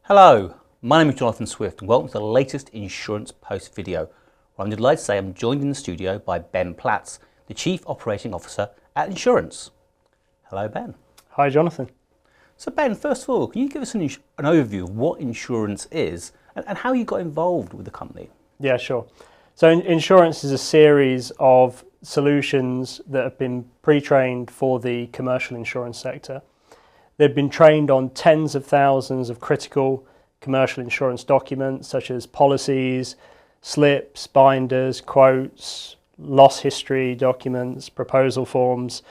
Hello, my name is Jonathan Swift and welcome to the latest Insurance Post video, where I'm delighted to say I'm joined in the studio by Ben Platts, the Chief Operating Officer at Insurants. Hello Ben. Hi Jonathan. So Ben, first of all, can you give us an overview of what Insurance is and how you got involved with the company? Yeah, sure. So Insurance is a series of solutions that have been pre-trained for the commercial insurance sector. They've been trained on tens of thousands of critical commercial insurance documents such as policies, slips, binders, quotes, loss history documents, proposal forms,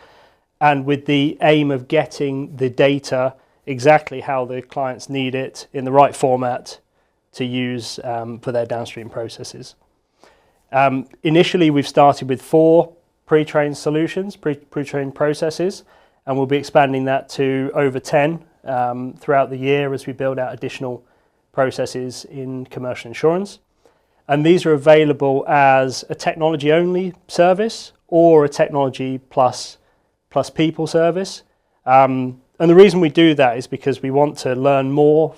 and with the aim of getting the data exactly how the clients need it in the right format to use for their downstream processes. Initially, we've started with 4 pre-trained solutions, pre-trained processes, and we'll be expanding that to over 10 throughout the year as we build out additional processes in commercial insurance. And these are available as a technology-only service or a technology plus people service. And the reason we do that is because we want to learn more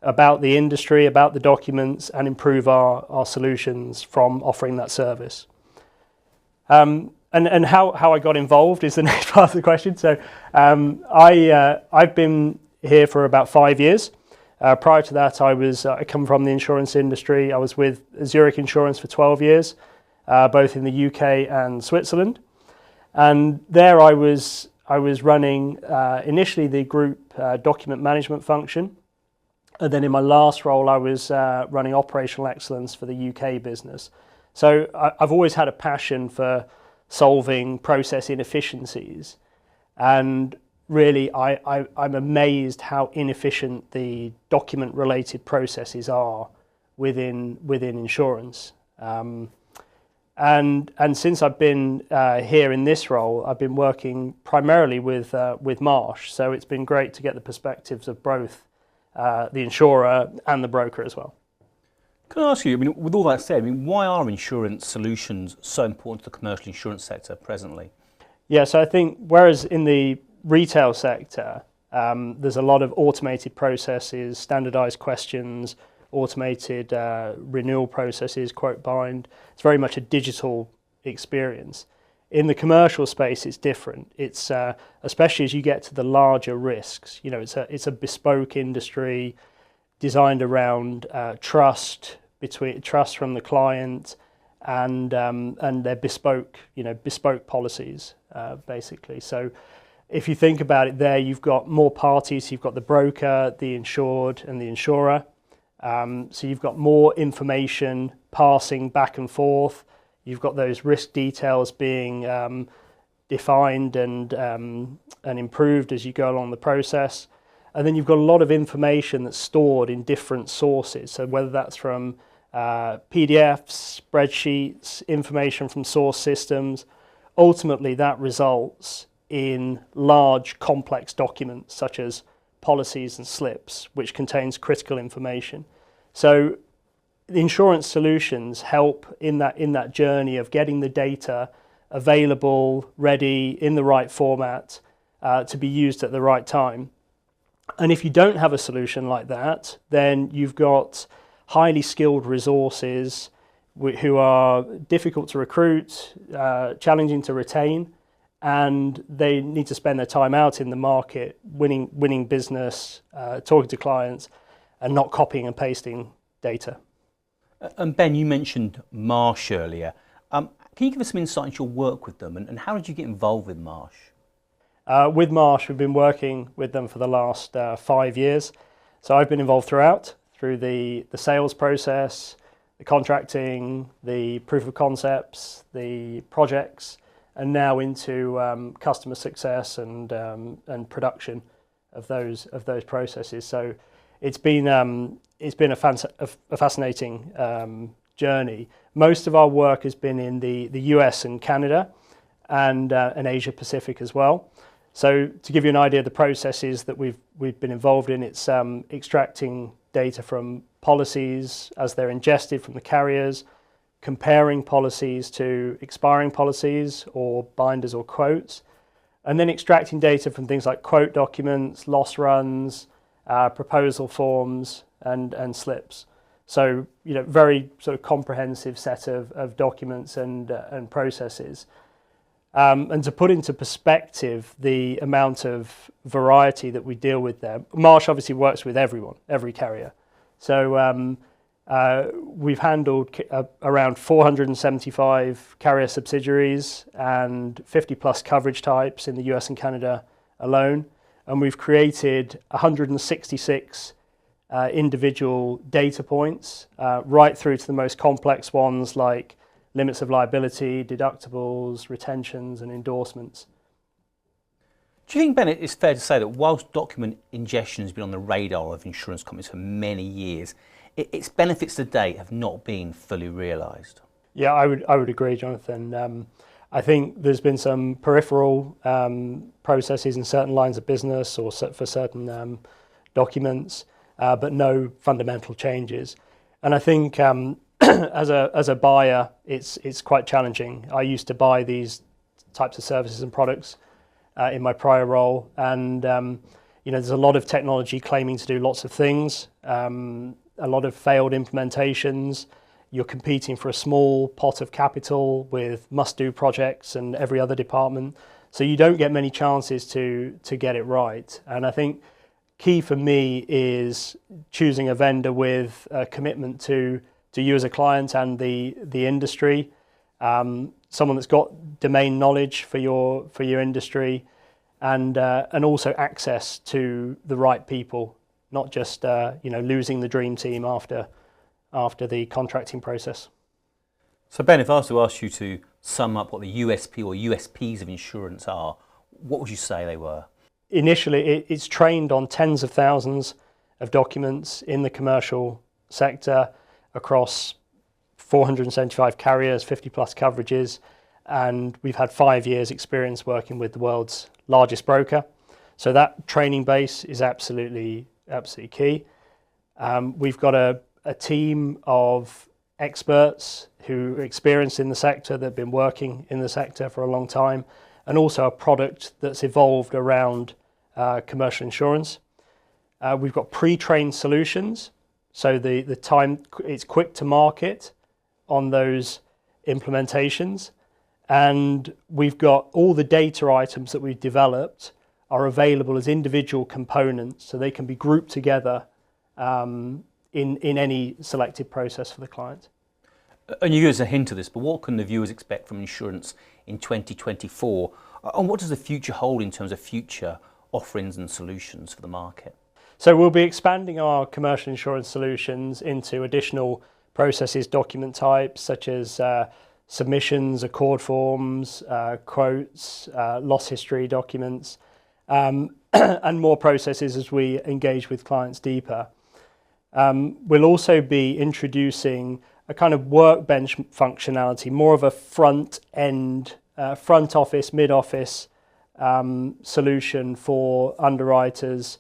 about the industry, about the documents, and improve our solutions from offering that service. And how I got involved is the next part of the question. So I've been here for about 5 years. Prior to that, I come from the insurance industry. I was with Zurich Insurance for 12 years, both in the UK and Switzerland. And there I was running initially the group document management function. And then in my last role, I was running operational excellence for the UK business. So I've always had a passion for solving process inefficiencies, and really I'm amazed how inefficient the document-related processes are within insurance. And since I've been here in this role, I've been working primarily with Marsh. So it's been great to get the perspectives of both the insurer and the broker as well. Can I ask you, with all that said, why are insurance solutions so important to the commercial insurance sector presently? Yeah, so I think whereas in the retail sector, there's a lot of automated processes, standardized questions, automated renewal processes, quote bind. It's very much a digital experience. In the commercial space, it's different. It's especially as you get to the larger risks. It's a bespoke industry designed around trust from the client and their bespoke policies basically. So if you think about it, there you've got more parties. You've got the broker, the insured, and the insurer. So you've got more information passing back and forth. You've got those risk details being defined and improved as you go along the process. And then you've got a lot of information that's stored in different sources. So whether that's from PDFs, spreadsheets, information from source systems, ultimately that results in large complex documents such as policies and slips, which contains critical information. So the insurance solutions help in that journey of getting the data available, ready, in the right format to be used at the right time. And if you don't have a solution like that, then you've got highly skilled resources who are difficult to recruit, challenging to retain, and they need to spend their time out in the market, winning business, talking to clients, and not copying and pasting data. And Ben, you mentioned Marsh earlier. Can you give us some insight into your work with them, and how did you get involved with Marsh? With Marsh, we've been working with them for the last 5 years. So I've been involved through the sales process, the contracting, the proof of concepts, the projects, and now into customer success and production of those processes. So it's been a fascinating journey. Most of our work has been in the US and Canada and Asia Pacific as well. So to give you an idea of the processes that we've been involved in, it's extracting data from policies as they're ingested from the carriers, comparing policies to expiring policies or binders or quotes, and then extracting data from things like quote documents, loss runs, proposal forms, and slips. So, very sort of comprehensive set of documents and processes. And to put into perspective the amount of variety that we deal with there, Marsh obviously works with everyone, every carrier. So we've handled around 475 carrier subsidiaries and 50 plus coverage types in the US and Canada alone. And we've created 166 individual data points, right through to the most complex ones like limits of liability, deductibles, retentions, and endorsements. Do you think, Ben, it's fair to say that whilst document ingestion has been on the radar of insurance companies for many years, its benefits to date have not been fully realised? Yeah, I would agree, Jonathan. I think there's been some peripheral processes in certain lines of business or for certain documents, but no fundamental changes. And I think as a buyer, it's quite challenging. I used to buy these types of services and products in my prior role, and there's a lot of technology claiming to do lots of things, a lot of failed implementations. You're competing for a small pot of capital with must-do projects and every other department, so you don't get many chances to get it right. And I think key for me is choosing a vendor with a commitment to you as a client and the industry, someone that's got domain knowledge for your industry, and also access to the right people, not just losing the dream team after the contracting process. So Ben, if I was to ask you to sum up what the USP or USPs of insurance are, what would you say they were? Initially, it's trained on tens of thousands of documents in the commercial sector across 475 carriers, 50 plus coverages, and we've had 5 years experience working with the world's largest broker. So that training base is absolutely key. We've got a team of experts who are experienced in the sector, that have been working in the sector for a long time, and also a product that's evolved around commercial insurance. We've got pre-trained solutions, so the time it's quick to market on those implementations, and we've got all the data items that we've developed are available as individual components, so they can be grouped together in any selected process for the client. And you give us a hint of this, but what can the viewers expect from insurance in 2024? And what does the future hold in terms of future offerings and solutions for the market? So we'll be expanding our commercial insurance solutions into additional processes, document types such as submissions, accord forms, quotes, loss history documents, and more processes as we engage with clients deeper. We'll also be introducing a kind of workbench functionality, more of a front office, mid office solution for underwriters,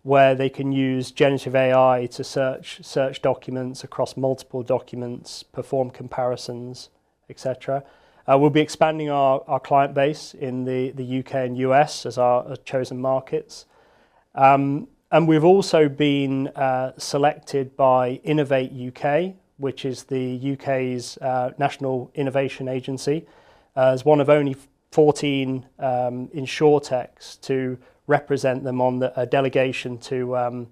where they can use generative AI to search documents across multiple documents, perform comparisons, etc. We'll be expanding our client base in the UK and US as our chosen markets. And we've also been selected by Innovate UK, which is the UK's national innovation agency, as one of only 14 insurtechs to represent them on a delegation to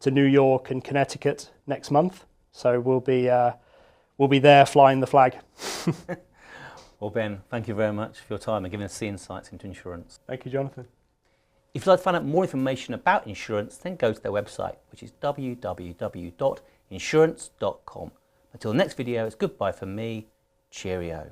New York and Connecticut next month. So we'll be there flying the flag. Well, Ben, thank you very much for your time and giving us the insights into insurance. Thank you, Jonathan. If you'd like to find out more information about insurance, then go to their website, which is www.insurance.com. Until the next video, it's goodbye from me. Cheerio.